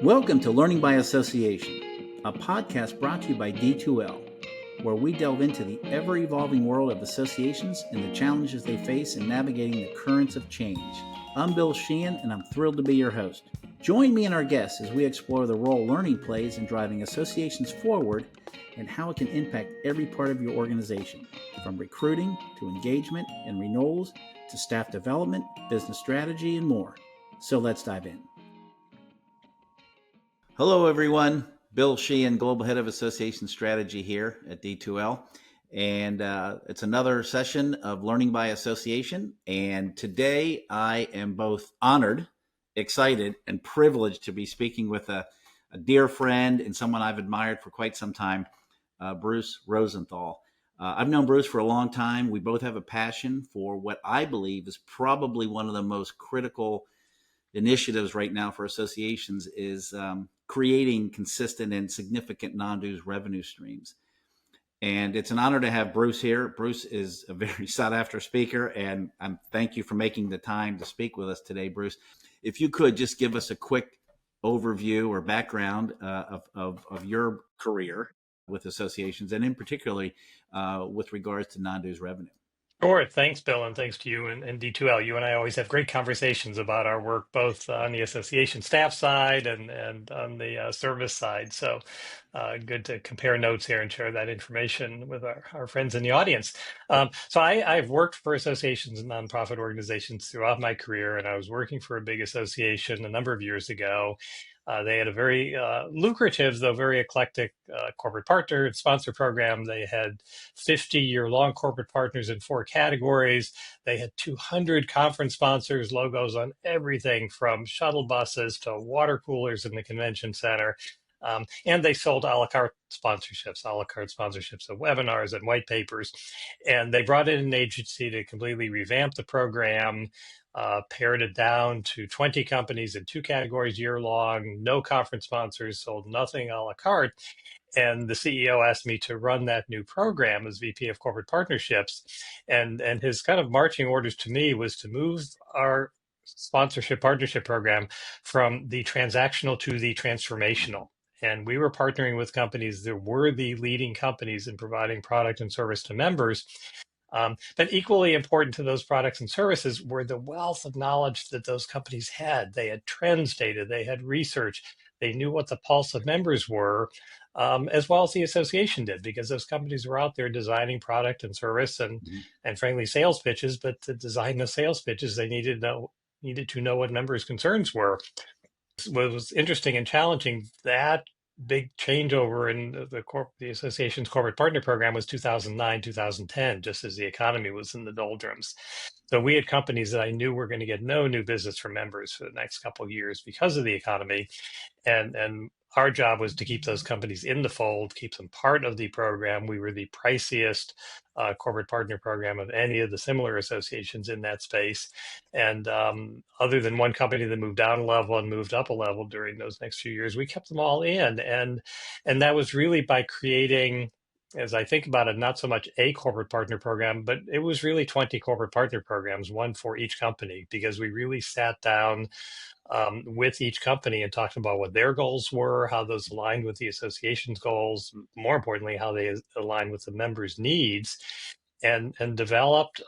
Welcome to Learning by Association, a podcast brought to you by D2L, where we delve into the ever-evolving world of associations and the challenges they face in navigating the currents of change. I'm Bill Sheehan, and I'm thrilled to be your host. Join me and our guests as we explore the role learning plays in driving associations forward and how it can impact every part of your organization, from recruiting to engagement and renewals to staff development, business strategy, and more. So let's dive in. Hello, everyone. Bill Sheehan, Global Head of Association Strategy here at D2L. And it's another session of Learning by Association. And today I am both honored, excited, and privileged to be speaking with a dear friend and someone I've admired for quite some time, Bruce Rosenthal. I've known Bruce for a long time. We both have a passion for what I believe is probably one of the most critical initiatives right now for associations is creating consistent and significant non-dues revenue streams. And it's an honor to have Bruce here. Bruce is a very sought after speaker, and thank you for making the time to speak with us today, Bruce. If you could just give us a quick overview or background of your career with associations, and in particularly with regards to non-dues revenue. Sure. Thanks, Bill, and thanks to you and D2L. You and I always have great conversations about our work, both on the association staff side and on the service side. So good to compare notes here and share that information with our friends in the audience. I've worked for associations and nonprofit organizations throughout my career, and I was working for a big association a number of years ago. They had a very lucrative, though very eclectic corporate partner and sponsor program. They had 50-year-long corporate partners in 4 categories. They had 200 conference sponsors, logos on everything from shuttle buses to water coolers in the convention center. And they sold a la carte sponsorships of webinars and white papers. And they brought in an agency to completely revamp the program, pared it down to 20 companies in 2 categories year long, no conference sponsors, sold nothing a la carte. And the CEO asked me to run that new program as VP of Corporate Partnerships. And his kind of marching orders to me was to move our sponsorship partnership program from the transactional to the transformational. And we were partnering with companies that were the leading companies in providing product and service to members. But equally important to those products and services were the wealth of knowledge that those companies had. They had trends data, they had research, they knew what the pulse of members were, as well as the association did, because those companies were out there designing product and service and frankly, sales pitches. But to design the sales pitches, they needed to know what members' concerns were. What was interesting and challenging, that big changeover in the association's corporate partner program was 2009, 2010, just as the economy was in the doldrums. So we had companies that I knew were going to get no new business from members for the next couple of years because of the economy. And our job was to keep those companies in the fold, keep them part of the program. We were the priciest corporate partner program of any of the similar associations in that space. And other than one company that moved down a level and moved up a level during those next few years, we kept them all in. And that was really by creating, as I think about it, not so much a corporate partner program, but it was really 20 corporate partner programs, one for each company, because we really sat down with each company and talked about what their goals were, how those aligned with the association's goals, more importantly, how they align with the members' needs, and developed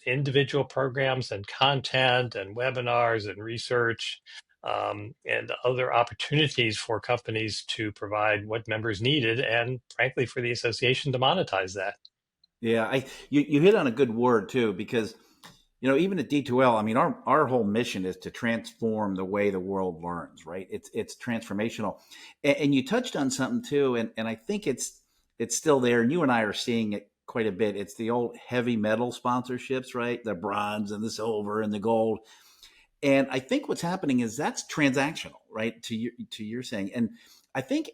individual programs and content and webinars and research and other opportunities for companies to provide what members needed, and frankly, for the association to monetize that. Yeah, you hit on a good word too, because even at D2L, I mean, our whole mission is to transform the way the world learns, right? It's transformational, and you touched on something too, and I think it's still there, and you and I are seeing it quite a bit. It's the old heavy metal sponsorships, right? The bronze and the silver and the gold, and I think what's happening is that's transactional, right? To your saying, and I think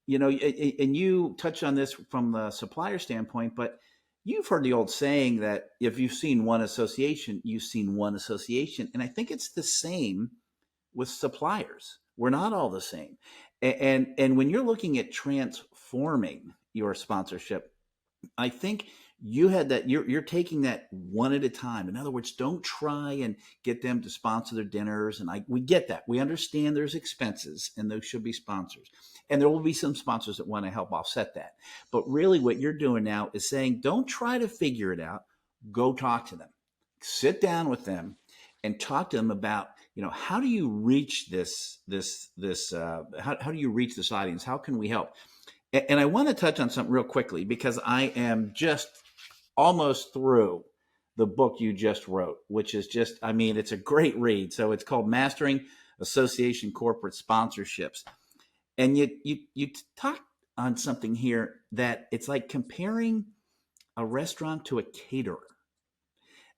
and you touched on this from the supplier standpoint, but you've heard the old saying that if you've seen one association, you've seen one association. And I think it's the same with suppliers. We're not all the same. And when you're looking at transforming your sponsorship, I think You had that, you're taking that one at a time. In other words, don't try and get them to sponsor their dinners. And we get that. We understand there's expenses and those should be sponsors. And there will be some sponsors that want to help offset that. But really what you're doing now is saying, don't try to figure it out. Go talk to them, sit down with them and talk to them about, how do you reach how do you reach this audience? How can we help? And I want to touch on something real quickly because I am just almost through the book you just wrote, which is just, I mean, it's a great read. So it's called Mastering Association Corporate Sponsorships. And you talk on something here that it's like comparing a restaurant to a caterer.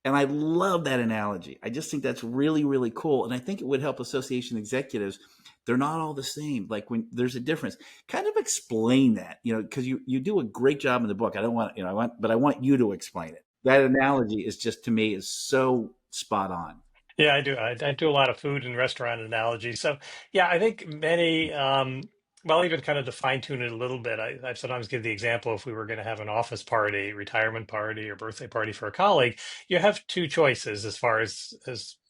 And I love that analogy. I just think that's really, really cool. And I think it would help association executives. They're not all the same. Like when there's a difference, kind of explain that, because you do a great job in the book. I don't want, but I want you to explain it. That analogy is just, to me, is so spot on. Yeah, I do. I do a lot of food and restaurant analogies. So, yeah, I think many, well, even kind of to fine tune it a little bit, I sometimes give the example if we were going to have an office party, retirement party, or birthday party for a colleague, you have two choices as far as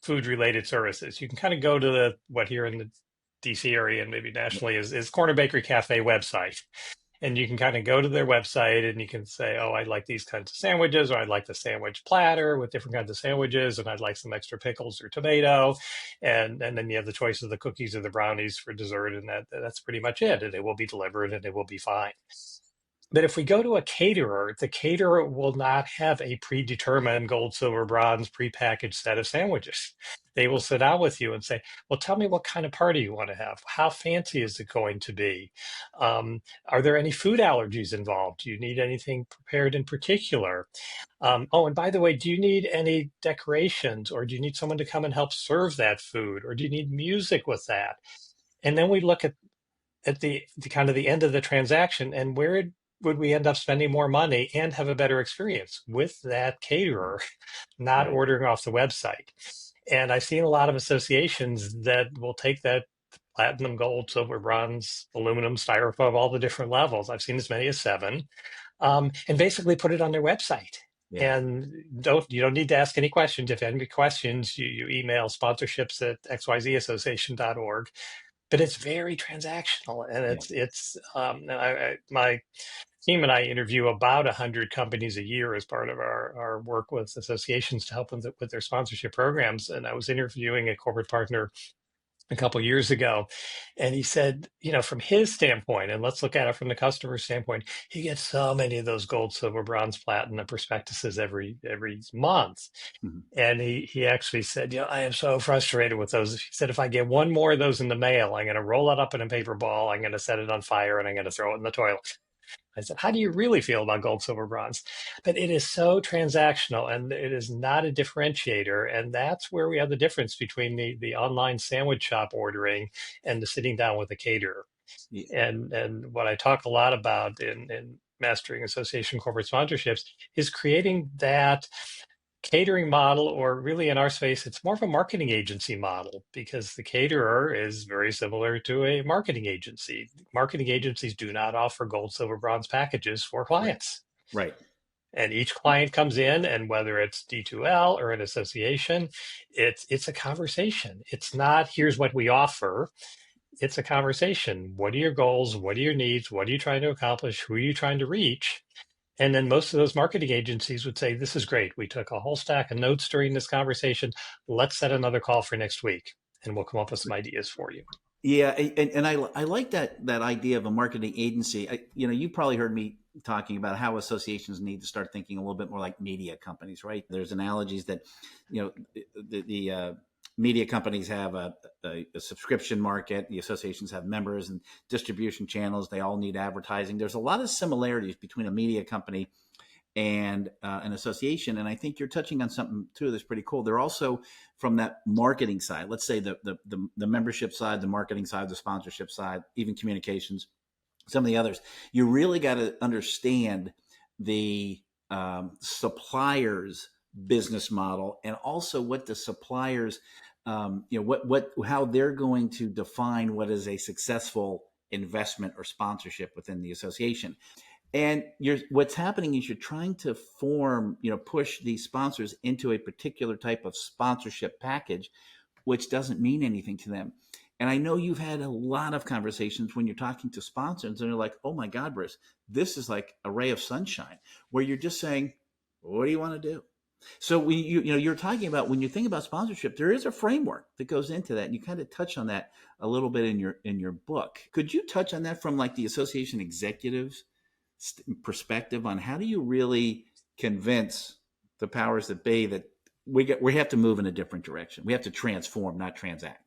food related services. You can kind of go to what here in the DC area and maybe nationally is Corner Bakery Cafe website. And you can kind of go to their website and you can say, oh, I'd like these kinds of sandwiches, or I'd like the sandwich platter with different kinds of sandwiches, and I'd like some extra pickles or tomato. And then you have the choice of the cookies or the brownies for dessert, and that's pretty much it. And it will be delivered and it will be fine. But if we go to a caterer, the caterer will not have a predetermined gold, silver, bronze, prepackaged set of sandwiches. They will sit down with you and say, well, tell me what kind of party you want to have. How fancy is it going to be? Are there any food allergies involved? Do you need anything prepared in particular? Oh, and by the way, do you need any decorations, or do you need someone to come and help serve that food? Or do you need music with that? And then we look at the kind of the end of the transaction, and where would we end up spending more money and have a better experience with that caterer, not Right. ordering off the website. And I've seen a lot of associations that will take that platinum, gold, silver, bronze, aluminum, styrofoam, all the different levels. I've seen as many as 7, and basically put it on their website. Yeah. And you don't need to ask any questions. If you have any questions, you email sponsorships at xyzassociation.org. But it's very transactional, and Yeah. my team and I interview about 100 companies a year as part of our work with associations to help them with their sponsorship programs. And I was interviewing a corporate partner a couple years ago, and he said, from his standpoint, and let's look at it from the customer standpoint, he gets so many of those gold, silver, bronze, platinum prospectuses every month. Mhm. And he actually said, I am so frustrated with those. He said, if I get one more of those in the mail, I'm going to roll it up in a paper ball, I'm going to set it on fire, and I'm going to throw it in the toilet. I said, how do you really feel about gold, silver, bronze? But it is so transactional, and it is not a differentiator. And that's where we have the difference between the online sandwich shop ordering and the sitting down with a caterer. Yeah. And what I talk a lot about in mastering association corporate sponsorships is creating that catering model, or really in our space, it's more of a marketing agency model, because the caterer is very similar to a marketing agency. Marketing agencies do not offer gold, silver, bronze packages for Right. clients. Right. And each client comes in, and whether it's D2L or an association, it's a conversation. It's not, here's what we offer. It's a conversation. What are your goals? What are your needs? What are you trying to accomplish? Who are you trying to reach? And then most of those marketing agencies would say, this is great. We took a whole stack of notes during this conversation. Let's set another call for next week, and we'll come up with some ideas for you. Yeah, and I like that idea of a marketing agency. You probably heard me talking about how associations need to start thinking a little bit more like media companies, right? There's analogies that, the media companies have a subscription market. The associations have members and distribution channels. They all need advertising. There's a lot of similarities between a media company and an association. And I think you're touching on something too that's pretty cool. They're also, from that marketing side, let's say the membership side, the marketing side, the sponsorship side, even communications, some of the others, you really got to understand the suppliers business model, and also what the suppliers, how they're going to define what is a successful investment or sponsorship within the association. And what's happening is you're trying to form, push these sponsors into a particular type of sponsorship package, which doesn't mean anything to them. And I know you've had a lot of conversations when you're talking to sponsors and they're like, oh my God, Bruce, this is like a ray of sunshine, where you're just saying, what do you want to do? So when you're talking about, when you think about sponsorship, there is a framework that goes into that. And you kind of touch on that a little bit in your book. Could you touch on that from like the association executives perspective on how do you really convince the powers that be that we have to move in a different direction? We have to transform, not transact.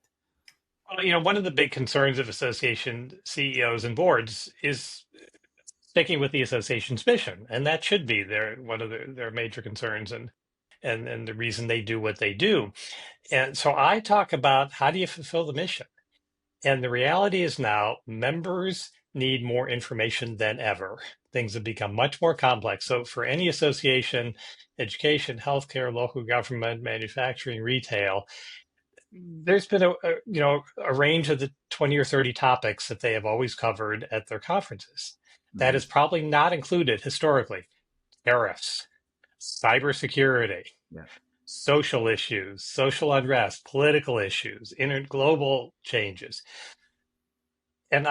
Well, one of the big concerns of association CEOs and boards is sticking with the association's mission, and that should be one of their major concerns, and the reason they do what they do. And so I talk about, how do you fulfill the mission? And the reality is now members need more information than ever. Things have become much more complex. So for any association, education, healthcare, local government, manufacturing, retail, there's been a range of the 20 or 30 topics that they have always covered at their conferences. That Mm-hmm. is probably not included historically: tariffs, cybersecurity, Yeah. social issues, social unrest, political issues, global changes. And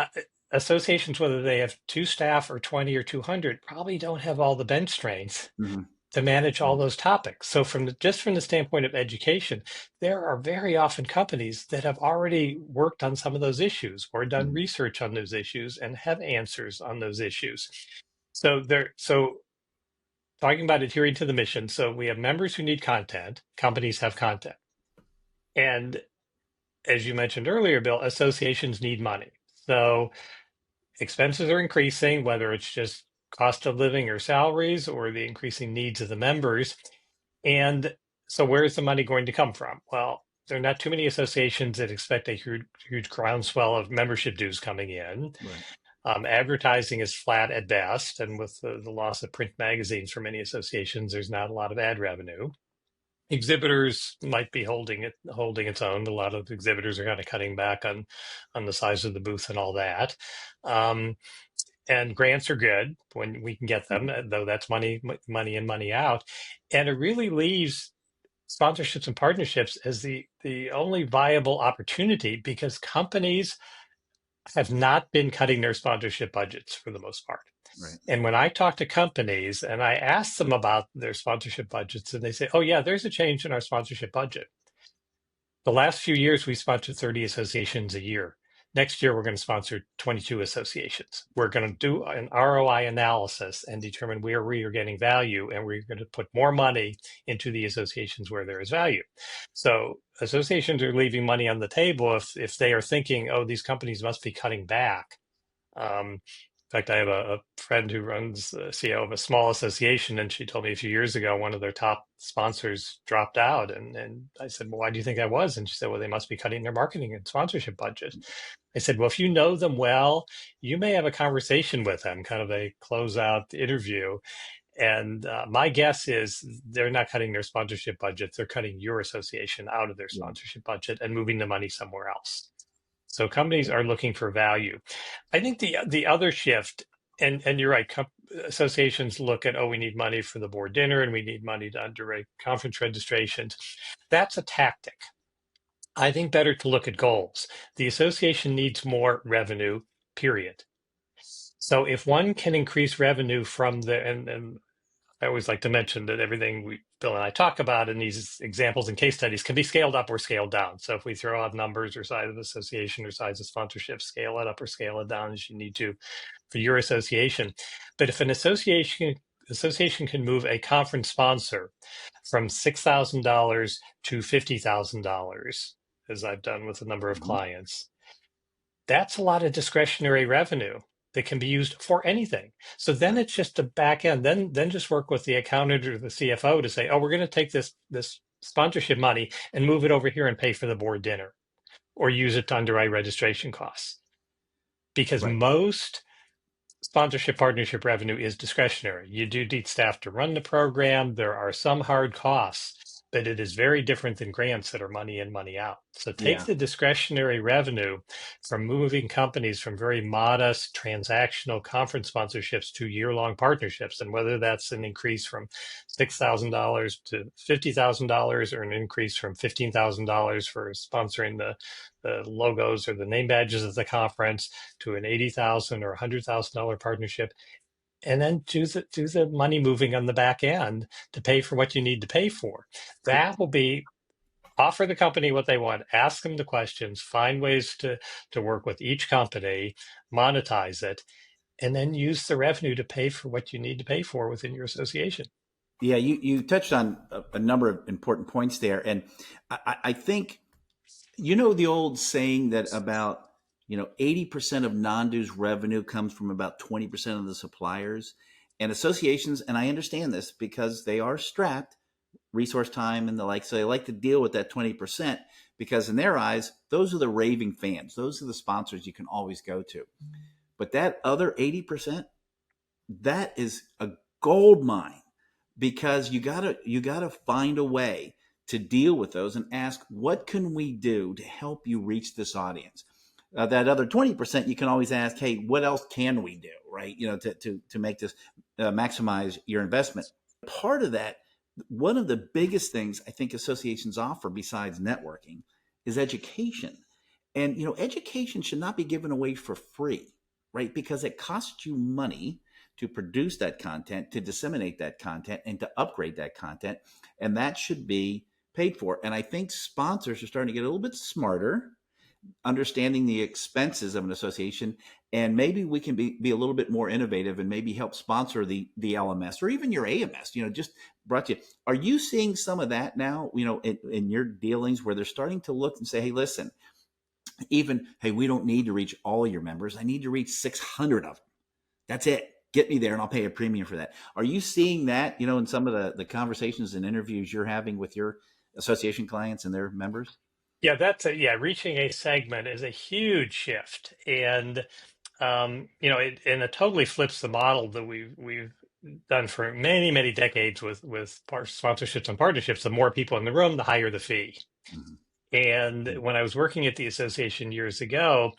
associations, whether they have 2 staff or 20 or 200, probably don't have all the bench strength Mm-hmm. to manage all Right. those topics. So just from the standpoint of education, there are very often companies that have already worked on some of those issues or done Mm-hmm. research on those issues and have answers on those issues. So talking about adhering to the mission. So we have members who need content, companies have content. And as you mentioned earlier, Bill, associations need money. So expenses are increasing, whether it's just cost of living or salaries or the increasing needs of the members. And so where's the money going to come from? Well, there are not too many associations that expect a huge groundswell of membership dues coming in. Right. Advertising is flat at best. And with the loss of print magazines for many associations, there's not a lot of ad revenue. Exhibitors might be holding its own. A lot of exhibitors are kind of cutting back on the size of the booth and all that. Um, and grants are good when we can get them, Mm-hmm. though that's money in, money out. And it really leaves sponsorships and partnerships as the only viable opportunity, because companies have not been cutting their sponsorship budgets for the most part. Right. And when I talk to companies and I ask them about their sponsorship budgets, and they say, oh, yeah, there's a change in our sponsorship budget. The last few years, we sponsored 30 associations a year. Next year, we're going to sponsor 22 associations. We're going to do an ROI analysis and determine where we are getting value, and we're going to put more money into the associations where there is value. So associations are leaving money on the table if they are thinking, oh, these companies must be cutting back. In fact, I have a friend who runs the CEO of a small association, and she told me a few years ago one of their top sponsors dropped out. And I said, well, why do you think that was? And she said, well, they must be cutting their marketing and sponsorship budget. I said, well, if you know them well, you may have a conversation with them, kind of a closeout interview. And my guess is they're not cutting their sponsorship budgets. They're cutting your association out of their Yeah. sponsorship budget and moving the money somewhere else. So companies are looking for value. I think the other shift, and you're right, associations look at, oh, we need money for the board dinner and we need money to underwrite conference registrations. That's a tactic. I think better to look at goals. The association needs more revenue, period. So if one can increase revenue from and I always like to mention that everything Bill and I talk about in these examples and case studies can be scaled up or scaled down. So if we throw out numbers or size of association or size of sponsorship, scale it up or scale it down as you need to for your association. But if an association can move a conference sponsor from $6,000 to $50,000, as I've done with a number of Mm-hmm. clients, that's a lot of discretionary revenue that can be used for anything. So then Right. it's just a back end. Then just work with the accountant or the CFO to say, oh, we're going to take this sponsorship money and move it over here and pay for the board dinner, or use it to underwrite registration costs. Because Right. most sponsorship partnership revenue is discretionary. You do need staff to run the program. There are some hard costs. but it is very different than grants that are money in, money out. So take Yeah. the discretionary revenue from moving companies from very modest transactional conference sponsorships to year-long partnerships, and whether that's an increase from $6,000 to $50,000 or an increase from $15,000 for sponsoring the logos or the name badges of the conference to an $80,000 or $100,000 partnership, and then do the money moving on the back end to pay for what you need to pay for. That will be offer the company what they want, ask them the questions, find ways to work with each company, monetize it, and then use the revenue to pay for what you need to pay for within your association. Yeah, you touched on a number of important points there, and I think the old saying that about 80% of non-dues revenue comes from about 20% of the suppliers and associations, and I understand this because they are strapped resource time and the like, so they like to deal with that 20% because in their eyes those are the raving fans, those are the sponsors you can always go to. But that other 80%, that is a gold mine because you gotta find a way to deal with those and ask what can we do to help you reach this audience. That other 20%, you can always ask, hey, what else can we do, right? To make this maximize your investment. Part of that, one of the biggest things I think associations offer besides networking is education. And education should not be given away for free, right? Because it costs you money to produce that content, to disseminate that content, and to upgrade that content. And that should be paid for. And I think sponsors are starting to get a little bit smarter, understanding the expenses of an association, and maybe we can be a little bit more innovative and maybe help sponsor the LMS or even your AMS. Just brought to you. Are you seeing some of that now? In your dealings where they're starting to look and say, "Hey, listen, even hey, we don't need to reach all your members. I need to reach 600 of them. That's it. Get me there, and I'll pay a premium for that." Are you seeing that? In some of the conversations and interviews you're having with your association clients and their members. Yeah, reaching a segment is a huge shift, and it totally flips the model that we've done for many decades with sponsorships and partnerships. The more people in the room, the higher the fee. Mhm. And Yeah. when I was working at the association years ago,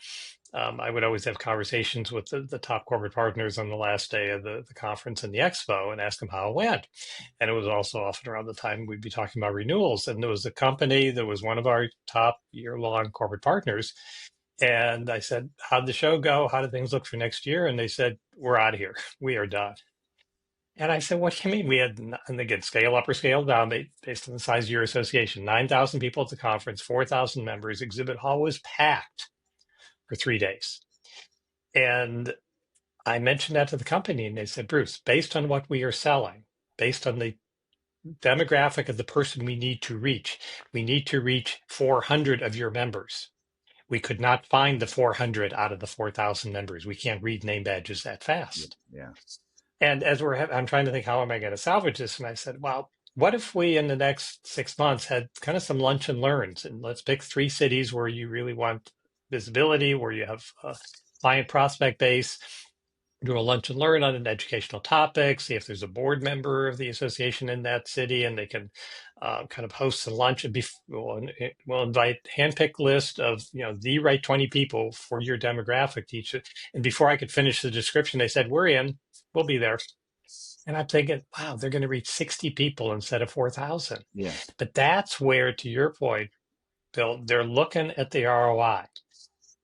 I would always have conversations with the top corporate partners on the last day of the conference and the expo and ask them how it went. And it was also often around the time we'd be talking about renewals. And there was a company that was one of our top year-long corporate partners. And I said, how'd the show go? How do things look for next year? And they said, we're out of here. We are done. And I said, what do you mean? We had, and again, scale up or scale down based on the size of your association, 9,000 people at the conference, 4,000 members. Exhibit hall was packed for 3 days. And I mentioned that to the company, and they said, Bruce, based on what we are selling, based on the demographic of the person we need to reach 400 of your members. We could not find the 400 out of the 4,000 members. We can't read name badges that Yeah. fast. Yeah. And as I'm trying to think, how am I going to salvage this? And I said, well, what if we in the next 6 months had kind of some lunch and learns, and let's pick 3 cities where you really want visibility, where you have a client prospect base, do a lunch and learn on an educational topic, see if there's a board member of the association in that city, and they can kind of host a lunch. And we'll invite handpicked list of the right 20 people for your demographic to each. And before I could finish the description, they said, "We're in. We'll be there." And I'm thinking, wow, they're going to reach 60 people instead of 4,000. Yeah. But that's where, to your point, Bill, they're looking at the ROI.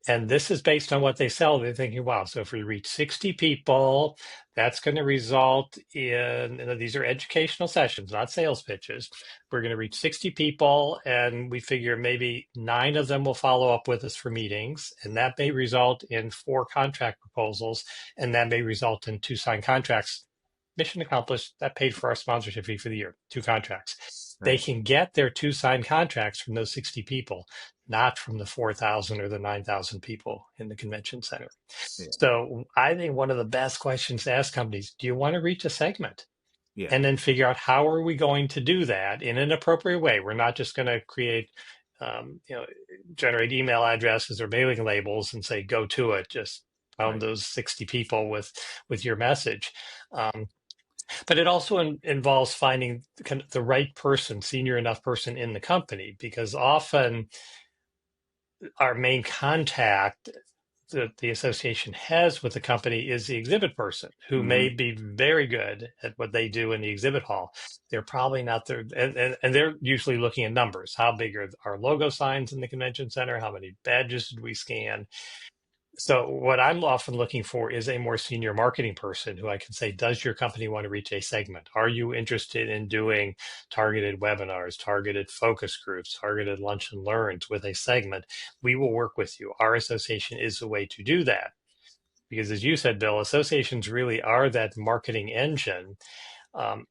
And this is based on what they sell. They're thinking, wow, so if we reach 60 people, that's going to result in, these are educational sessions, not sales pitches. We're going to reach 60 people, and we figure maybe 9 of them will follow up with us for meetings. And that may result in 4 contract proposals, and that may result in 2 signed contracts. Mission accomplished. That paid for our sponsorship fee for the year, 2 contracts. They Right. can get their 2 signed contracts from those 60 people, not from the 4,000 or the 9,000 people in the convention center. Yeah. So I think one of the best questions to ask companies, do you want to reach a segment? Yeah. And then figure out how are we going to do that in an appropriate way. We're not just going to um, you know, generate email addresses or mailing labels and say, go to it. Just pound Right. those 60 people with your message. Um, But it also involves finding the right person, senior enough person in the company, because often our main contact that the association has with the company is the exhibit person who may Hmm. be very good at what they do in the exhibit hall. They're probably not there, and they're usually looking at numbers. How big are our logo signs in the convention center? How many badges did we scan? So what I'm often looking for is a more senior marketing person who I can say, does your company want to reach a segment? Are you interested in doing targeted webinars, targeted focus groups, targeted lunch and learns with a segment? We will work with you. Our association is the way to do that. Because as you said, Bill, associations really are that marketing engine,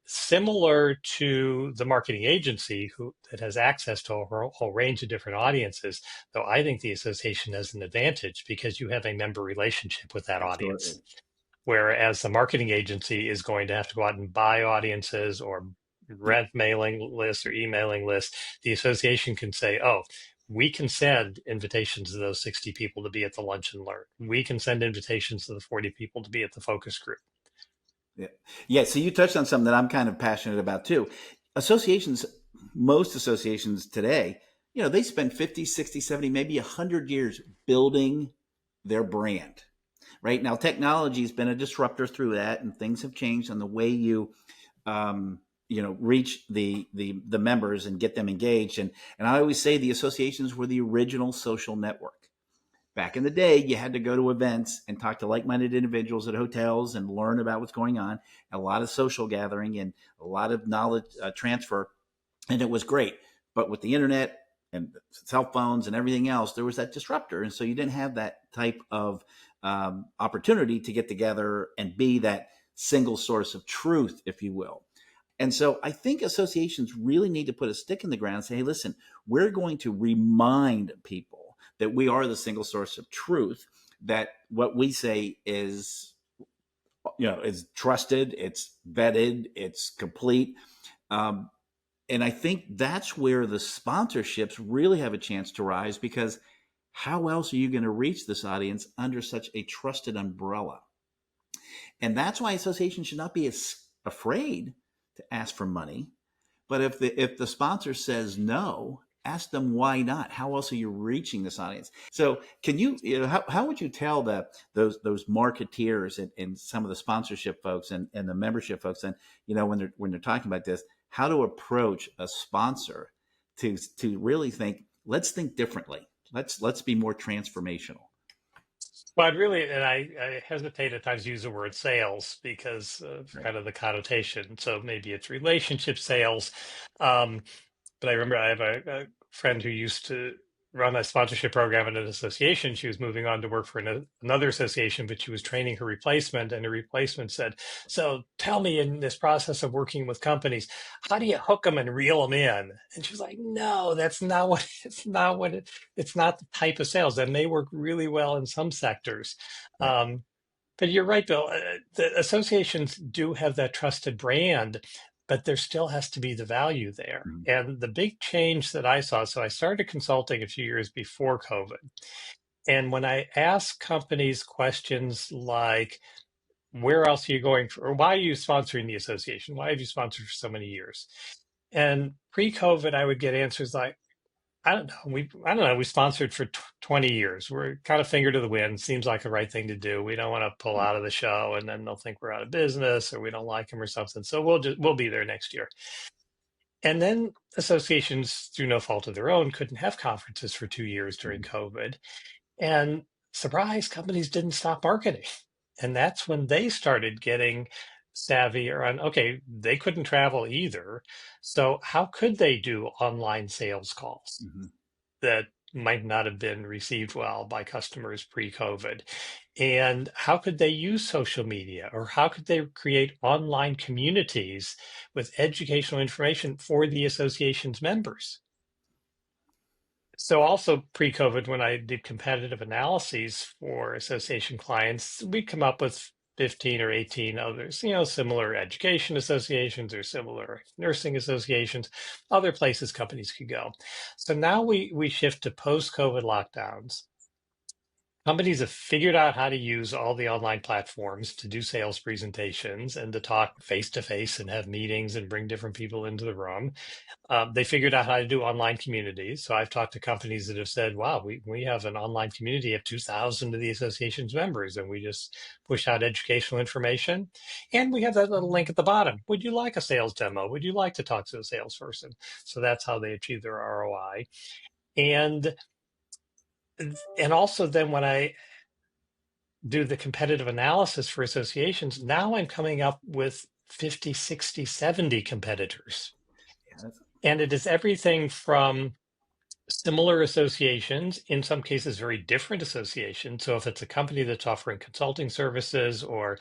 similar to the marketing agency that has access to a whole range of different audiences. Though I think the association has an advantage because you have a member relationship with that audience, Absolutely. whereas the marketing agency is going to have to go out and buy audiences or rent mailing lists or emailing lists. The association can say, oh, we can send invitations to those 60 people to be at the lunch and learn. We can send invitations to the 40 people to be at the focus group. Yeah. Yeah. So you touched on something that I'm kind of passionate about too. Associations, most associations today, they spend 50, 60, 70, maybe 100 years building their brand. Right now, technology has been a disruptor through that, and things have changed on the way reach the members and get them engaged. And I always say the associations were the original social network. Back in the day, you had to go to events and talk to like-minded individuals at hotels and learn about what's going on. A lot of social gathering and a lot of knowledge transfer, and it was great. But with the internet and cell phones and everything else, there was that disruptor, and so you didn't have that type of opportunity to get together and be that single source of truth, if you will. And so I think associations really need to put a stick in the ground and say, hey, listen, we're going to remind people that we are the single source of truth, that what we say is trusted, it's vetted, it's complete. Um, and I think that's where the sponsorships really have a chance to rise, because how else are you going to reach this audience under such a trusted umbrella? And that's why associations should not be as afraid to ask for money. But if the sponsor says no, ask them why not. How else are you reaching this audience? So can how would you tell those marketeers and some of the sponsorship folks and the membership folks, and when they're talking about this, how to approach a sponsor to really think, let's think differently. Let's be more transformational. Well, I'd really, and I hesitate at times to use the word sales because of Right. kind of the connotation. So maybe it's relationship sales. Um, but I remember I have a friend who used to run a sponsorship program in an association. She was moving on to work for another association, but she was training her replacement, and her replacement said, "So tell me, in this process of working with companies, how do you hook them and reel them in?" And she was like, "No, that's not what it's not the type of sales." And they work really well in some sectors. Right. But you're right, Bill. The associations do have that trusted brand, but there still has to be the value there. Mhm. And the big change that I saw, so I started consulting a few years before COVID. And when I asked companies questions like, where else are you going for, or why are you sponsoring the association? Why have you sponsored for so many years? And pre-COVID, I would get answers like, I don't know. We sponsored for 20 years. We're kind of finger to the wind. Seems like the right thing to do. We don't want to pull out of the show and then they'll think we're out of business or we don't like them or something. So we'll be there next year. And then associations, through no fault of their own, couldn't have conferences for 2 years during Mhm. COVID. And surprise, companies didn't stop marketing. And that's when they started getting savvy around, okay, they couldn't travel either. So how could they do online sales calls Mhm. that might not have been received well by customers pre-COVID? And how could they use social media, or how could they create online communities with educational information for the association's members? So also pre-COVID, when I did competitive analyses for association clients, we'd come up with 15 or 18 others, similar education associations or similar nursing associations, other places companies could go. So now we shift to post-COVID lockdowns. Companies have figured out how to use all the online platforms to do sales presentations and to talk face to face and have meetings and bring different people into the room. They figured out how to do online communities. So I've talked to companies that have said, wow, we have an online community of 2,000 of the association's members, and we just push out educational information. And we have that little link at the bottom. Would you like a sales demo? Would you like to talk to a salesperson? So that's how they achieve their ROI. And and also then when I do the competitive analysis for associations, now I'm coming up with 50, 60, 70 competitors. Yeah, And it is everything from similar associations, in some cases, very different associations. So if it's a company that's offering consulting services or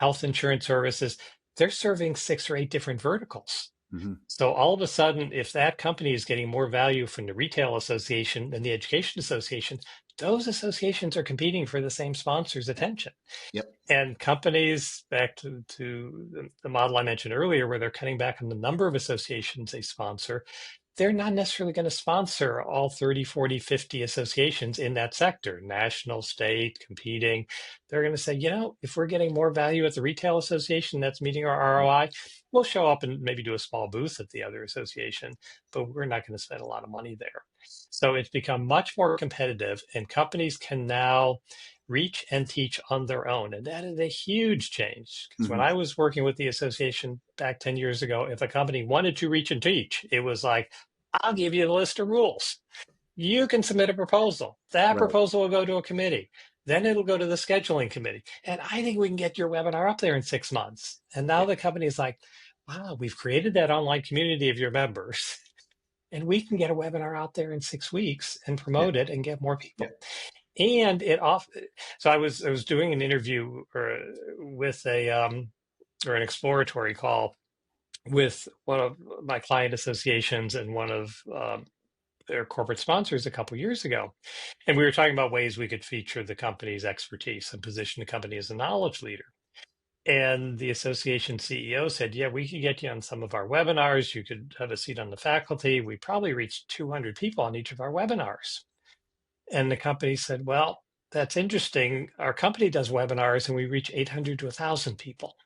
health insurance services, they're serving 6 or 8 different verticals. mm-hmm. So all of a sudden, if that company is getting more value from the retail association than the education association, those associations are competing for the same sponsor's attention. Yep. And companies, back to the model I mentioned earlier, where they're cutting back on the number of associations they sponsor, they're not necessarily going to sponsor all 30, 40, 50 associations in that sector, national, state, competing. They're going to say, if we're getting more value at the retail association that's meeting our Right. ROI, we'll show up and maybe do a small booth at the other association, but we're not going to spend a lot of money there. So it's become much more competitive, and companies can now reach and teach on their own. And that is a huge change, because when Mm-hmm. I was working with the association back 10 years ago, if a company wanted to reach and teach, it was like, I'll give you the list of rules. You can submit a proposal. That Right. proposal will go to a committee. Then it'll go to the scheduling committee. And I think we can get your webinar up there in 6 months. And now Yeah. the company is like, wow, we've created that online community of your members. And we can get a webinar out there in 6 weeks and Yeah. promote it and get more Yeah. people. And it off. So I was doing an interview with or an exploratory call with one of my client associations and one of their corporate sponsors a couple years ago, and we were talking about ways we could feature the company's expertise and position the company as a knowledge leader. And the association CEO said, yeah, we could get you on some of our webinars. You could have a seat on the faculty. We probably reached 200 people on each of our webinars. And the company said, well, that's interesting. Our company does webinars and we reach 800 to 1,000 people.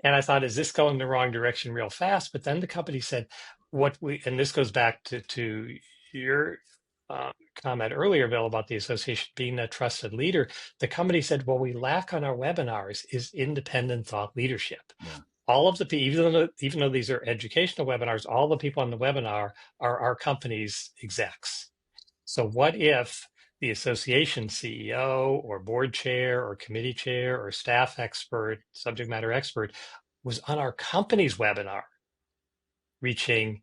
And I thought, is this going the wrong direction real fast? But then the company said, and this goes back to your comment earlier, Bill, about the association being a trusted leader. The company said, what we lack on our webinars is independent thought leadership. Yeah. All of the people, even though these are educational webinars, all the people on the webinar are our company's execs. So what if the association CEO or board chair or committee chair or staff expert, subject matter expert, was on our company's webinar, reaching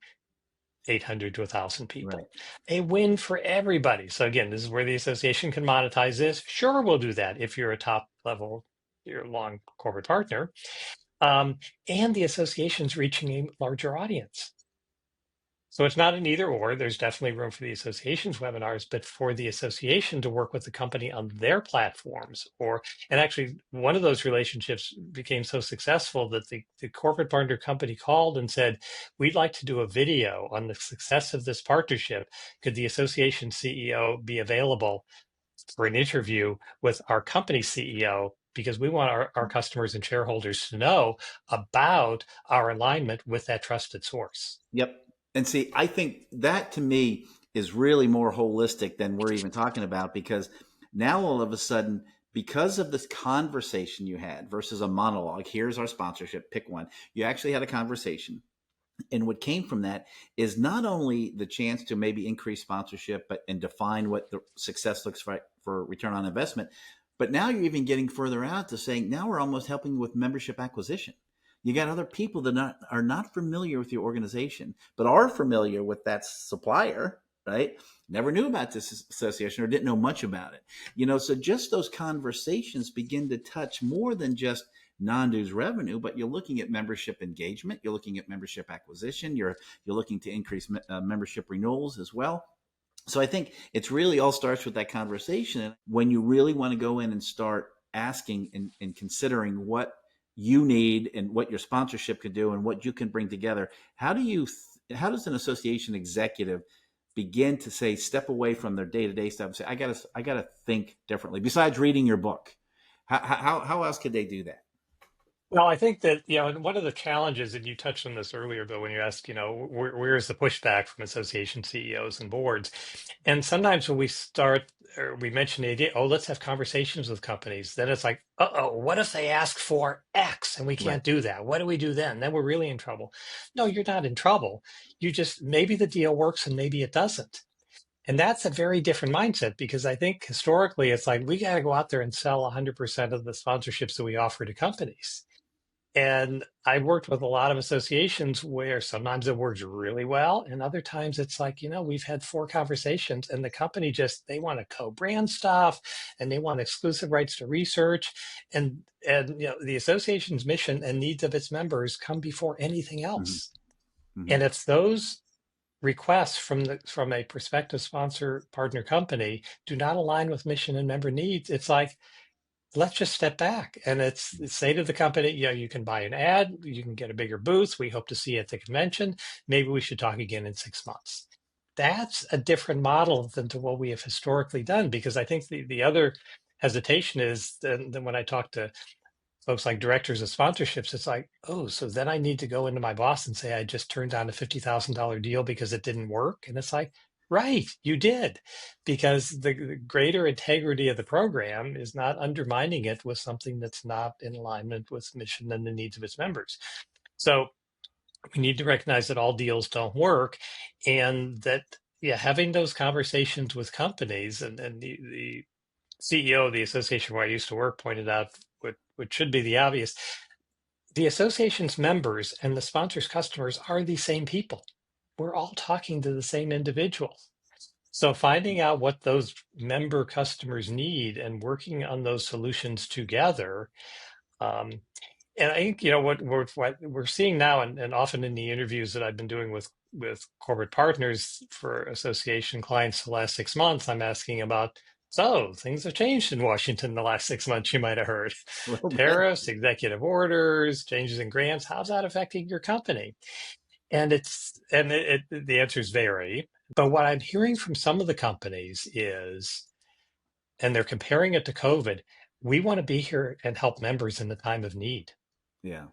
800 to 1,000 Right. people? A win for everybody. So again, this is where the association can monetize this. Sure, we'll do that if you're a top level, you're a long corporate partner. And the association's reaching a larger audience. So it's not an either or. There's definitely room for the association's webinars, but for the association to work with the company on their platforms, and actually one of those relationships became so successful that the corporate partner company called and said, we'd like to do a video on the success of this partnership. Could the association CEO be available for an interview with our company CEO? Because we want our customers and shareholders to know about our alignment with that trusted source. Yep. And see, I think that to me is really more holistic than we're even talking about, because now all of a sudden, because of this conversation you had versus a monologue, here's our sponsorship, pick one, you actually had a conversation. And what came from that is not only the chance to maybe increase sponsorship and define what the success looks like for return on investment, but now you're even getting further out to saying now we're almost helping with membership acquisition. You got other people that are not familiar with your organization, but are familiar with that supplier, right? Never knew about this association or didn't know much about it. So just those conversations begin to touch more than just non-dues revenue, but you're looking at membership engagement, you're looking at membership acquisition, you're looking to increase membership renewals as well. So I think it's really all starts with that conversation. And when you really want to go in and start asking and considering what you need and what your sponsorship could do and what you can bring together, how does an association executive begin to say step away from their day-to-day stuff and say, I gotta think differently besides reading your book? How else could they do that? Well, I think that, one of the challenges, and you touched on this earlier, Bill, when you asked, where's the pushback from association CEOs and boards? And sometimes when we start or we mention the idea, oh, let's have conversations with companies, then it's like, uh-oh, what if they ask for X and we Right. can't do that? What do we do then? Then we're really in trouble. No, you're not in trouble. You just, maybe the deal works and maybe it doesn't. And that's a very different mindset because I think historically it's like we got to go out there and sell 100% of the sponsorships that we offer to companies. And I worked with a lot of associations where sometimes it works really well, and other times it's like, we've had 4 conversations, and the company just they want to co-brand stuff, and they want exclusive rights to research, and the association's mission and needs of its members come before anything Hmm. else. Hmm. And it's those requests from a prospective sponsor partner company do not align with mission and member needs. It's like, let's just step back and it's say to the company, you can buy an ad, you can get a bigger booth. We hope to see you at the convention. Maybe we should talk again in 6 months. That's a different model than to what we have historically done, because I think the other hesitation is then when I talk to folks like directors of sponsorships, it's like, oh, so then I need to go into my boss and say I just turned down a $50,000 deal because it didn't work. And it's like, right, you did, because the greater integrity of the program is not undermining it with something that's not in alignment with mission and the needs of its members. So we need to recognize that all deals don't work, and that having those conversations with companies, and the CEO of the association where I used to work pointed out what should be the obvious. The association's members and the sponsor's customers are the same people. We're all talking to the same individuals. So finding out what those member customers need and working on those solutions together. Um, and I think what we're seeing now, and often in the interviews that I've been doing with corporate partners for association clients the last 6 months, I'm asking about, so things have changed in Washington the last 6 months, you might have heard. A little bit. Tariffs, executive orders, changes in grants, how's that affecting your company? And the answers vary. But what I'm hearing from some of the companies is, and they're comparing it to COVID, we want to be here and help members in the time of need. Yeah.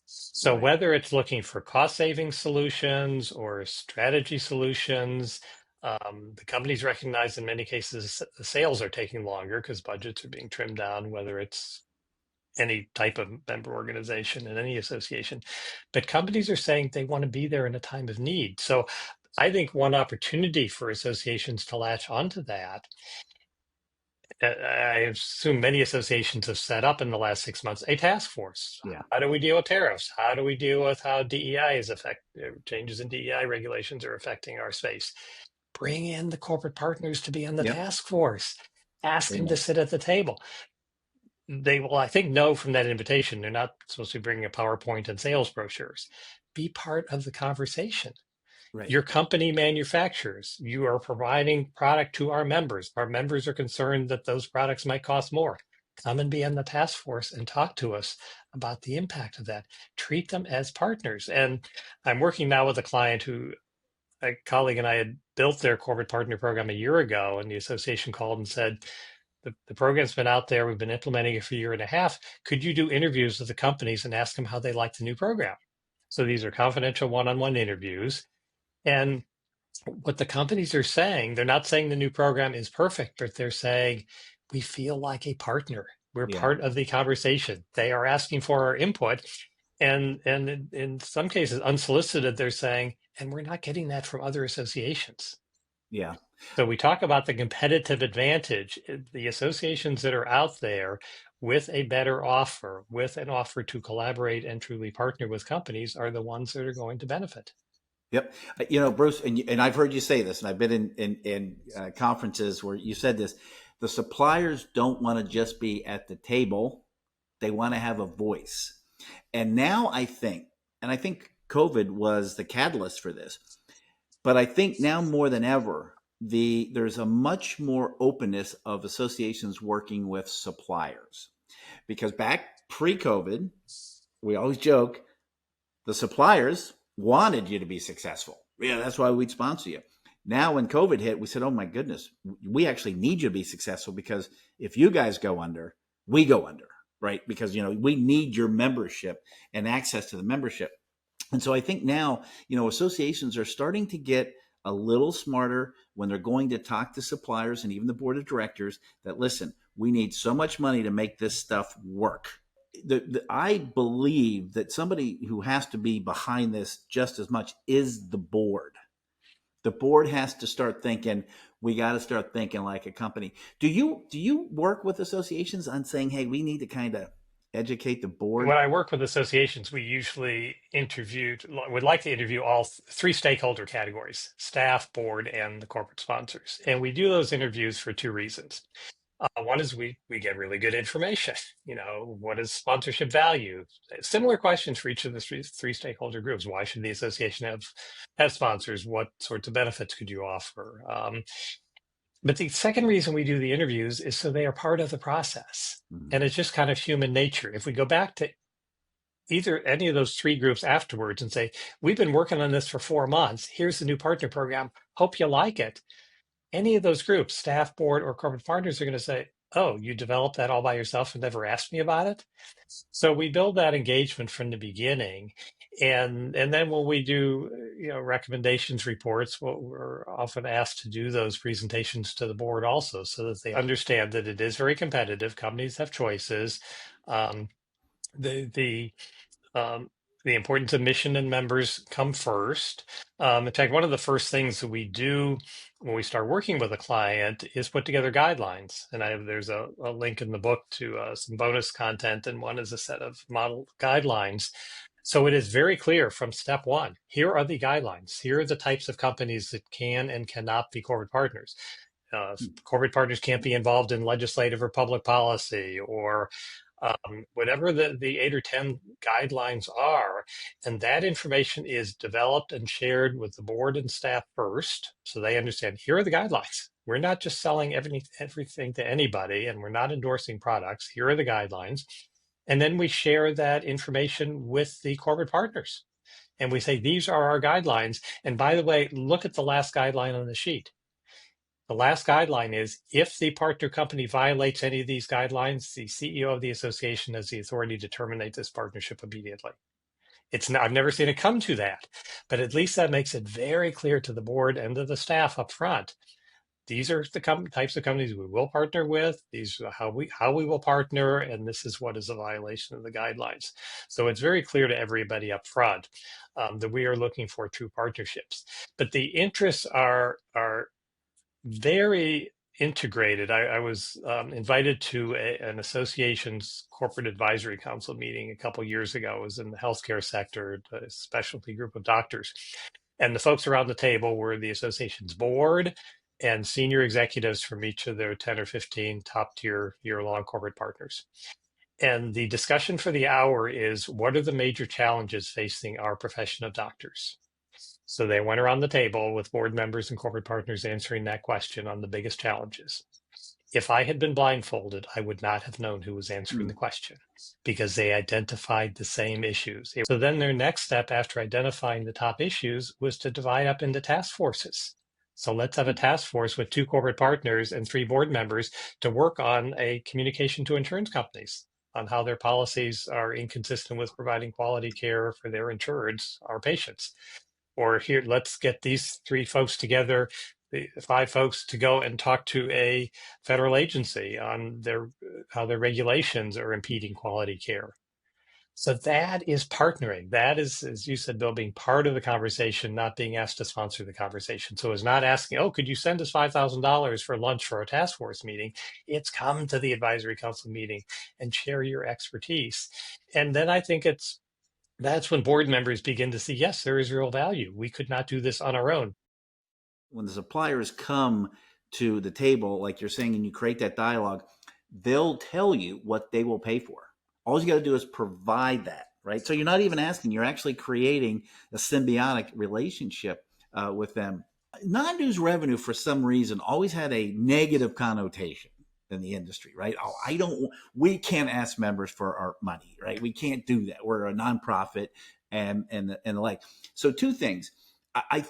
So Right. whether it's looking for cost saving solutions or strategy solutions, the companies recognize in many cases the sales are taking longer because budgets are being trimmed down, whether it's any type of member organization in any association. But companies are saying they want to be there in a time of need. So I think one opportunity for associations to latch onto that, I assume many associations have set up in the last 6 months a task force. Yeah. How do we deal with tariffs? How do we deal with how DEI is changes in DEI regulations are affecting our space? Bring in the corporate partners to be on the Yep. task force. Ask them to Amen. sit at the table. They will, I think, know from that invitation they're not supposed to be bringing a PowerPoint and sales brochures. Be part of the conversation. Right. Your company manufactures. You are providing product to our members. Our members are concerned that those products might cost more. Come and be on the task force and talk to us about the impact of that. Treat them as partners. And I'm working now with a client who a colleague and I had built their corporate partner program a year ago, and the association called and said, the program's been out there. We've been implementing it for a year and a half. Could you do interviews with the companies and ask them how they like the new program? So these are confidential one-on-one interviews. And what the companies are saying, they're not saying the new program is perfect, but they're saying we feel like a partner. We're Yeah. part of the conversation. They are asking for our input. And in some cases, unsolicited, they're saying, and we're not getting that from other associations. Yeah. So we talk about the competitive advantage. The associations that are out there with a better offer, with an offer to collaborate and truly partner with companies, are the ones that are going to benefit. Yep. Bruce, and I've heard you say this, and I've been in conferences where you said this. The suppliers don't want to just be at the table; they want to have a voice. And now I think COVID was the catalyst for this. But I think now more than ever, there's a much more openness of associations working with suppliers, because back pre-COVID, we always joke the suppliers wanted you to be successful. Yeah, that's why we'd sponsor you. Now, when COVID hit, we said, oh my goodness, we actually need you to be successful, because if you guys go under, we go under, right? Because, we need your membership and access to the membership. And so I think now, associations are starting to get a little smarter when they're going to talk to suppliers and even the board of directors that, listen, we need so much money to make this stuff work. I believe that somebody who has to be behind this just as much is the board. The board has to start thinking, we got to start thinking like a company. Do you work with associations on saying, hey, we need to kind of educate the board? When I work with associations, we usually would like to interview all three stakeholder categories: staff, board, and the corporate sponsors. And we do those interviews for two reasons. One is we get really good information. What is sponsorship value? Similar questions for each of the three stakeholder groups. Why should the association have sponsors? What sorts of benefits could you offer? But the second reason we do the interviews is so they are part of the process. Mhm. And it's just kind of human nature. If we go back to either any of those three groups afterwards and say, we've been working on this for 4 months, here's the new partner program, hope you like it. Any of those groups, staff, board, or corporate partners, are going to say, oh, you developed that all by yourself and never asked me about it. So we build that engagement from the beginning. And then when we do recommendations reports, we're often asked to do those presentations to the board also, so that they understand that it is very competitive. Companies have choices. Um, the um, the importance of mission and members come first. In fact, one of the first things that we do when we start working with a client is put together guidelines. And there's a link in the book to some bonus content, and one is a set of model guidelines. So it is very clear from step one. Here are the guidelines. Here are the types of companies that can and cannot be corporate partners. Corporate partners can't be involved in legislative or public policy, or whatever the 8 or 10 guidelines are. And that information is developed and shared with the board and staff first, so they understand, here are the guidelines. We're not just selling everything to anybody, and we're not endorsing products. Here are the guidelines. And then we share that information with the corporate partners. And we say, these are our guidelines. And by the way, look at the last guideline on the sheet. The last guideline is, if the partner company violates any of these guidelines, the CEO of the association has the authority to terminate this partnership immediately. I've never seen it come to that, but at least that makes it very clear to the board and to the staff up front. These are the types of companies we will partner with. These are how we will partner, and this is what is a violation of the guidelines. So it's very clear to everybody up front that we are looking for true partnerships. But the interests are very integrated. I was invited to an association's corporate advisory council meeting a couple years ago. It was in the healthcare sector, a specialty group of doctors. And the folks around the table were the association's board and senior executives from each of their 10 or 15 top tier year-long corporate partners. And the discussion for the hour is, what are the major challenges facing our profession of doctors? So they went around the table with board members and corporate partners answering that question on the biggest challenges. If I had been blindfolded, I would not have known who was answering the Mm. question, because they identified the same issues. So then their next step after identifying the top issues was to divide up into task forces. So let's have a task force with 2 corporate partners and 3 board members to work on a communication to insurance companies on how their policies are inconsistent with providing quality care for their insureds, our patients. Or, here, let's get these 3 folks together, the 5 folks, to go and talk to a federal agency on how their regulations are impeding quality care. So that is partnering. That is, as you said, Bill, being part of the conversation, not being asked to sponsor the conversation. So it's not asking, oh, could you send us $5,000 for lunch for a task force meeting? It's come to the advisory council meeting and share your expertise. And then I think that's when board members begin to see, yes, there is real value. We could not do this on our own. When the suppliers come to the table, like you're saying, and you create that dialogue, they'll tell you what they will pay for. All you got to do is provide that, right? So you're not even asking, you're actually creating a symbiotic relationship with them. Non-dues revenue, for some reason, always had a negative connotation in the industry, right? Oh, we can't ask members for our money, right? We can't do that. We're a nonprofit and the like. So two things. I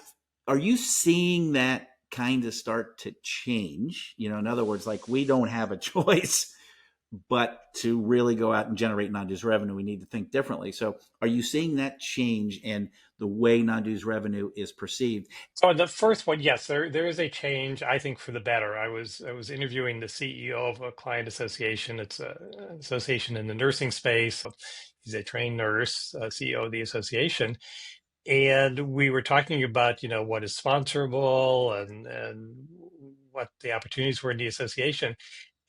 Are you seeing that kind of start to change? In other words, like we don't have a choice but to really go out and generate non-dues revenue, we need to think differently. So are you seeing that change in the way non-dues revenue is perceived? So the first one, yes, there is a change, I think, for the better. I was interviewing the CEO of a client association. It's an association in the nursing space. He's a trained nurse, CEO of the association, and we were talking about, what is sponsorable and what the opportunities were in the association.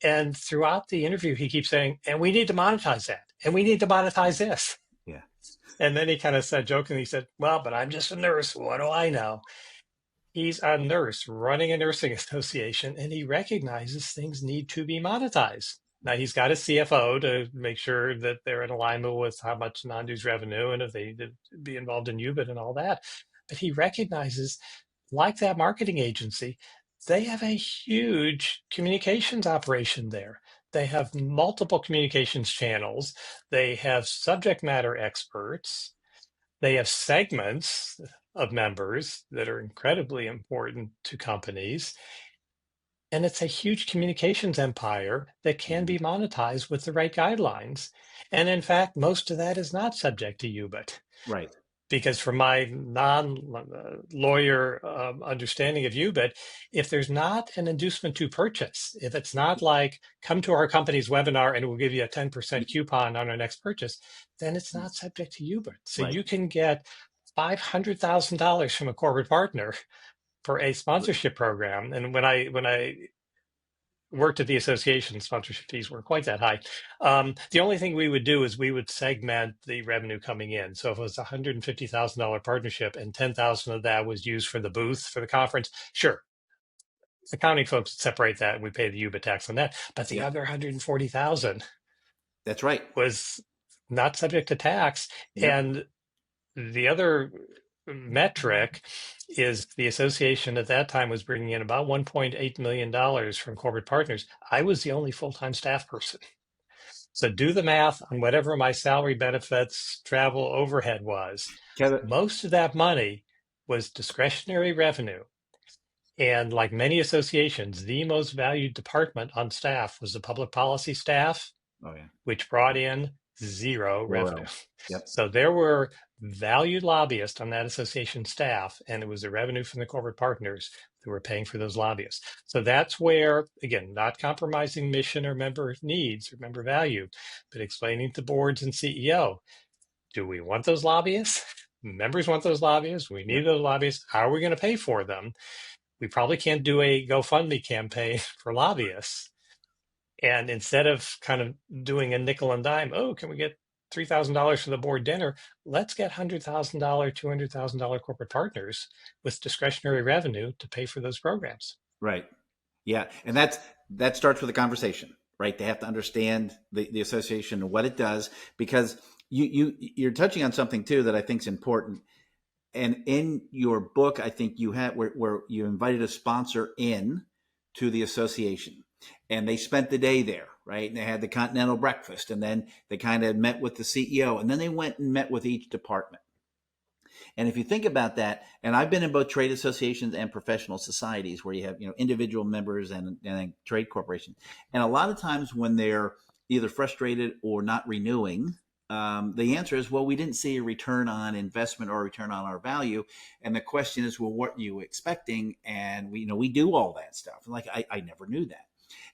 And throughout the interview, he keeps saying, "And we need to monetize that, and we need to monetize this." Yeah. And then he kind of said, jokingly, he said, "Well, but I'm just a nurse. What do I know?" He's a nurse running a nursing association, and he recognizes things need to be monetized. Now he's got a CFO to make sure that they're in alignment with how much non-dues revenue and if they need to be involved in UBIT and all that. But he recognizes, like that marketing agency, they have a huge communications operation there. They have multiple communications channels. They have subject matter experts. They have segments of members that are incredibly important to companies. And it's a huge communications empire that can Mhm. be monetized with the right guidelines. And in fact, most of that is not subject to UBIT. Right. Because from my non-lawyer understanding of UBIT, if there's not an inducement to purchase, if it's not like come to our company's webinar and we'll give you a 10% coupon on our next purchase, then it's not subject to UBIT. So Right. you can get $500,000 from a corporate partner for a sponsorship program. And when I worked at the association, sponsorship fees weren't quite that high. The only thing we would do is we would segment the revenue coming in. So if it was a $150,000 partnership and 10,000 of that was used for the booth for the conference, sure, accounting folks would separate that and we pay the UBIT tax on that. But the Yep. other 140,000 That's right. was not subject to tax. Yep. And the other metric is the association at that time was bringing in about $1.8 million from corporate partners. I was the only full-time staff person. So do the math on whatever my salary, benefits, travel, overhead was. Kevin. Most of that money was discretionary revenue. And like many associations, the most valued department on staff was the public policy staff, Oh yeah. which brought in zero revenue. Well. Yep. So there were valued lobbyists on that association staff, and it was the revenue from the corporate partners who were paying for those lobbyists. So that's where, again, not compromising mission or member needs or member value, but explaining to boards and CEO, do we want those lobbyists? Members want those lobbyists. We need Yep. those lobbyists. How are we going to pay for them? We probably can't do a GoFundMe campaign for lobbyists. And instead of kind of doing a nickel and dime, oh, can we get $3,000 for the board dinner? Let's get $100,000, $200,000 corporate partners with discretionary revenue to pay for those programs. Right. Yeah. And that starts with a conversation, right? They have to understand the association and what it does, because you're touching on something too that I think is important. And in your book, I think you had where you invited a sponsor in to the association, and they spent the day there, right? And they had the continental breakfast, and then they kind of met with the CEO, and then they went and met with each department. And if you think about that, and I've been in both trade associations and professional societies where you have individual members and trade corporations, and a lot of times when they're either frustrated or not renewing, the answer is, well, we didn't see a return on investment or a return on our value. And the question is, well, what are you expecting? And we do all that stuff. Like I never knew that.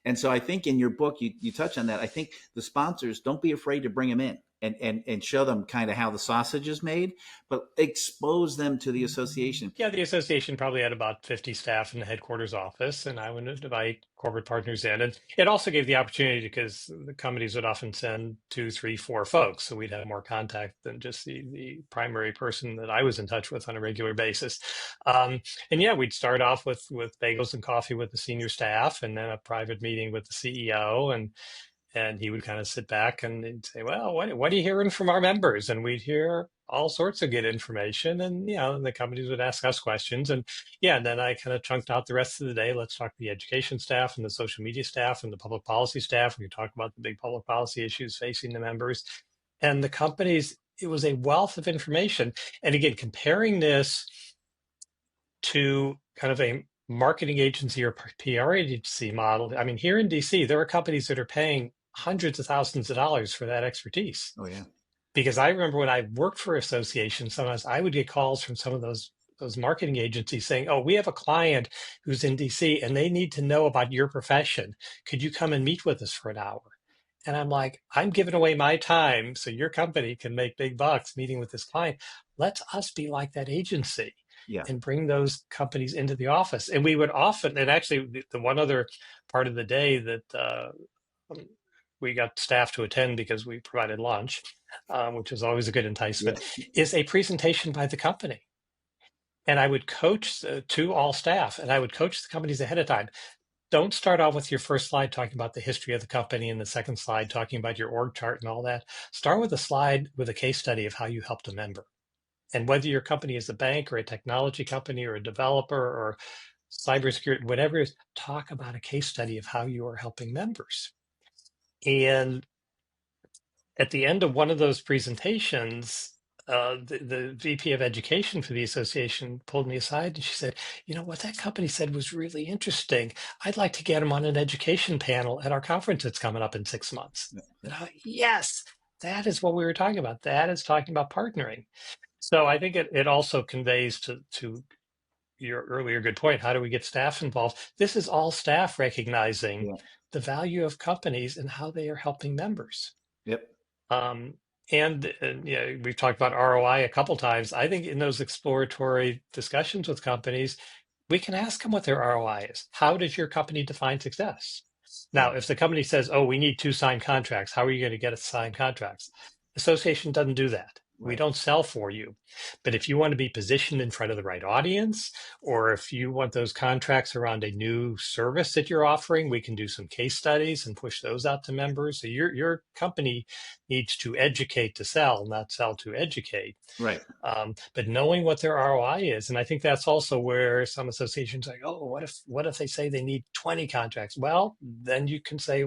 And so I think in your book, you touch on that. I think the sponsors, don't be afraid to bring them in and show them kind of how the sausage is made, but expose them to the association. Yeah, the association probably had about 50 staff in the headquarters office, and I would invite corporate partners in. And it also gave the opportunity because the companies would often send two, three, four folks. So we'd have more contact than just the primary person that I was in touch with on a regular basis. And yeah, we'd start off with bagels and coffee with the senior staff, and then a private meeting with the CEO. And he would kind of sit back and he'd say, well, what are you hearing from our members? And we'd hear all sorts of good information. And, the companies would ask us questions. And yeah, and then I kind of chunked out the rest of the day. Let's talk to the education staff and the social media staff and the public policy staff. We could talk about the big public policy issues facing the members. And the companies, it was a wealth of information. And again, comparing this to kind of a marketing agency or PR agency model. I mean, here in DC, there are companies that are paying hundreds of thousands of dollars for that expertise. Oh yeah. Because I remember when I worked for associations, sometimes I would get calls from some of those marketing agencies saying, "Oh, we have a client who's in DC and they need to know about your profession. Could you come and meet with us for an hour?" And I'm like, "I'm giving away my time so your company can make big bucks meeting with this client. Let us be like that agency Yeah. and bring those companies into the office." And we would often, and actually, the one other part of the day that um, we got staff to attend because we provided lunch, which is always a good Yeah. enticement, is a presentation by the company. And I would coach to all staff, and I would coach the companies ahead of time. Don't start off with your first slide talking about the history of the company and the second slide talking about your org chart and all that. Start with a slide with a case study of how you helped a member. And whether your company is a bank or a technology company or a developer or cybersecurity, whatever it is, talk about a case study of how you are helping members. And at the end of one of those presentations, the VP of education for the association pulled me aside and she said, "You know what that company said was really interesting. I'd like to get them on an education panel at our conference that's coming up in 6 months." And yes, that is what we were talking about. That is talking about partnering. So I think it also conveys to your earlier good point. How do we get staff involved? This is all staff recognizing Yeah. the value of companies and how they are helping members. Yep. Um, and we've talked about ROI a couple times. I think in those exploratory discussions with companies, we can ask them what their ROI is. How does your company define success? Yeah. Now, if the company says, "Oh, we need two signed contracts," how are you going to get us signed contracts? Association doesn't do that. We Right. don't sell for you. But if you want to be positioned in front of the right audience, or if you want those contracts around a new service that you're offering, we can do some case studies and push those out to members. So your company needs to educate to sell, not sell to educate. Right. But knowing what their ROI is, and I think that's also where some associations are like, "Oh, what if they say they need 20 contracts?" Well, then you can say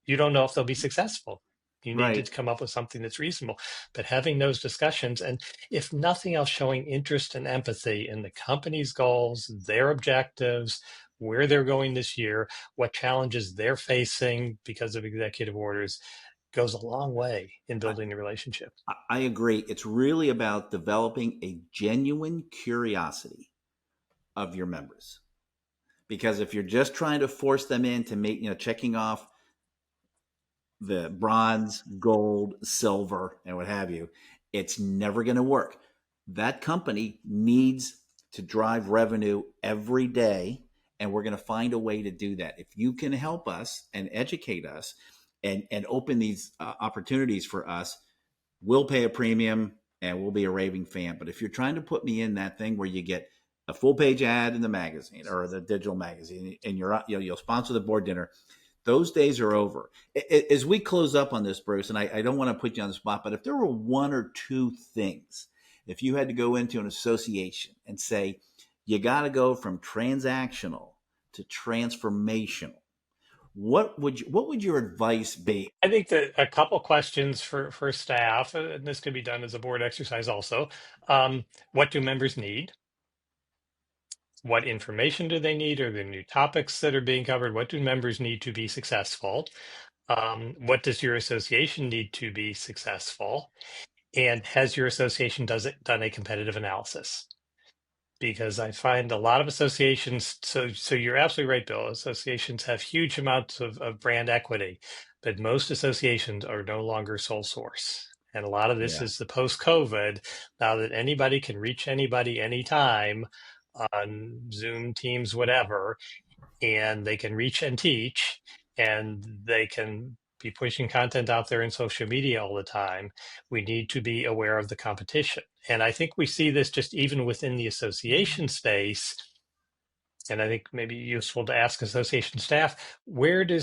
you don't know if they'll be successful. You need to Right. come up with something that's reasonable. But having those discussions, and if nothing else, showing interest and empathy in the company's goals, their objectives, where they're going this year, what challenges they're facing because of executive orders, goes a long way in I, building the relationship. I agree. It's really about developing a genuine curiosity of your members. Because if you're just trying to force them into checking off the bronze, gold, silver, and what have you, it's never going to work. That company needs to drive revenue every day, and we're going to find a way to do that. If you can help us and educate us and open these opportunities for us, we'll pay a premium and we'll be a raving fan. But if you're trying to put me in that thing where you get a full page ad in the magazine or the digital magazine and you'll sponsor the board dinner, those days are over. As we close up on this, Bruce, and I don't want to put you on the spot, but if there were one or two things, if you had to go into an association and say, you got to go from transactional to transformational, what would your advice be? I think that a couple questions for staff, and this could be done as a board exercise also. What do members need? What information do they need? Are there new topics that are being covered? What do members need to be successful? What does your association need to be successful? And has your association done a competitive analysis? Because I find a lot of associations, so you're absolutely right, Bill. Associations have huge amounts of brand equity, but most associations are no longer sole source. And a lot of this Yeah. is the post-COVID, now that anybody can reach anybody anytime on Zoom, Teams, whatever, and they can reach and teach, and they can be pushing content out there in social media all the time. We need to be aware of the competition. And I think we see this just even within the association space. And I think maybe useful to ask association staff, where do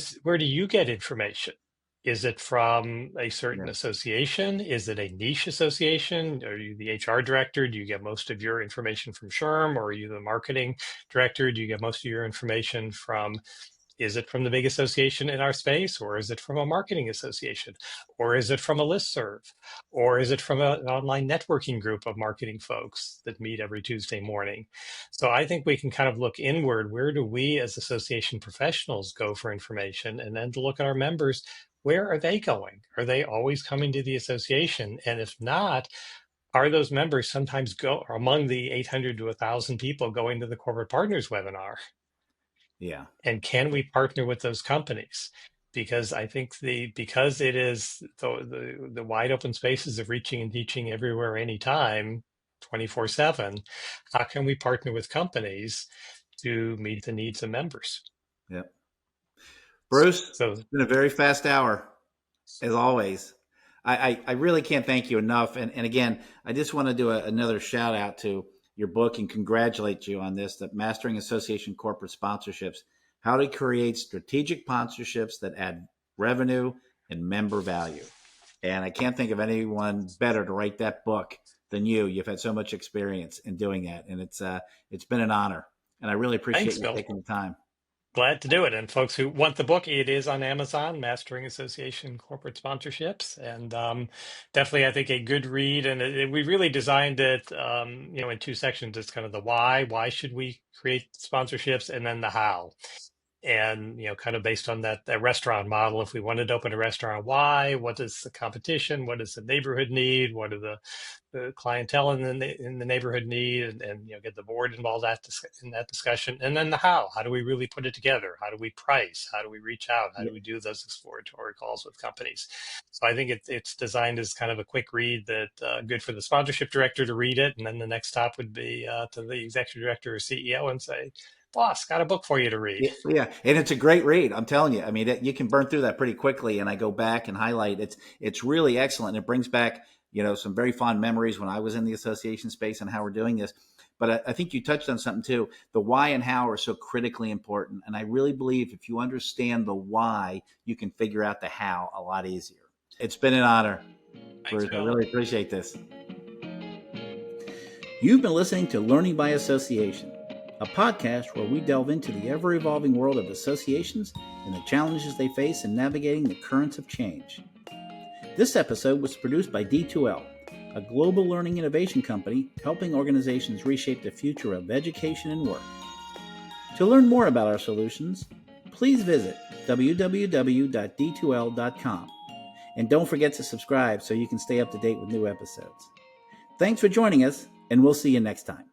you get information? Is it from a certain Yeah. association? Is it a niche association? Are you the HR director? Do you get most of your information from SHRM, or are you the marketing director? Do you get most of your information from Is it from the big association in our space, or is it from a marketing association, or is it from a listserv, or is it from an online networking group of marketing folks that meet every Tuesday morning? So I think we can kind of look inward. Where do we as association professionals go for information? And then to look at our members, where are they going? Are they always coming to the association? And if not, are those members sometimes go among the 800 to 1,000 people going to the corporate partners webinar? Yeah. And can we partner with those companies? Because I think because it is the wide open spaces of reaching and teaching everywhere, anytime, 24/7, how can we partner with companies to meet the needs of members? Yep. Bruce, So it's been a very fast hour, as always. I really can't thank you enough. And again, I just want to do another shout out to your book and congratulate you on this, that Mastering Association Corporate Sponsorships, how to create strategic sponsorships that add revenue and member value. And I can't think of anyone better to write that book than you. You've had so much experience in doing that. And it's been an honor. And I really appreciate thanks, you Bill. taking the time. Glad to do it. And folks who want the book, it is on Amazon, Mastering Association Corporate Sponsorships. And definitely, I think, a good read. And we really designed it, in two sections. It's kind of the why should we create sponsorships, and then the how. And, kind of based on that restaurant model, if we wanted to open a restaurant, why? What is the competition? What does the neighborhood need? What are the clientele in the neighborhood need, and get the board involved in that discussion. And then the how do we really put it together? How do we price? How do we reach out? How do we do those exploratory calls with companies? So I think it's designed as kind of a quick read that good for the sponsorship director to read it, and then the next stop would be to the executive director or CEO and say, boss, got a book for you to read. Yeah, and it's a great read. I'm telling you. I mean, you can burn through that pretty quickly. And I go back and highlight. It's really excellent. It brings back some very fond memories when I was in the association space and how we're doing this. But I think you touched on something too. The why and how are so critically important. And I really believe if you understand the why, you can figure out the how a lot easier. It's been an honor, Thanks, Bruce. I Bill. really appreciate this. You've been listening to Learning by Association, a podcast where we delve into the ever-evolving world of associations and the challenges they face in navigating the currents of change. This episode was produced by D2L, a global learning innovation company helping organizations reshape the future of education and work. To learn more about our solutions, please visit www.d2l.com. And don't forget to subscribe so you can stay up to date with new episodes. Thanks for joining us, and we'll see you next time.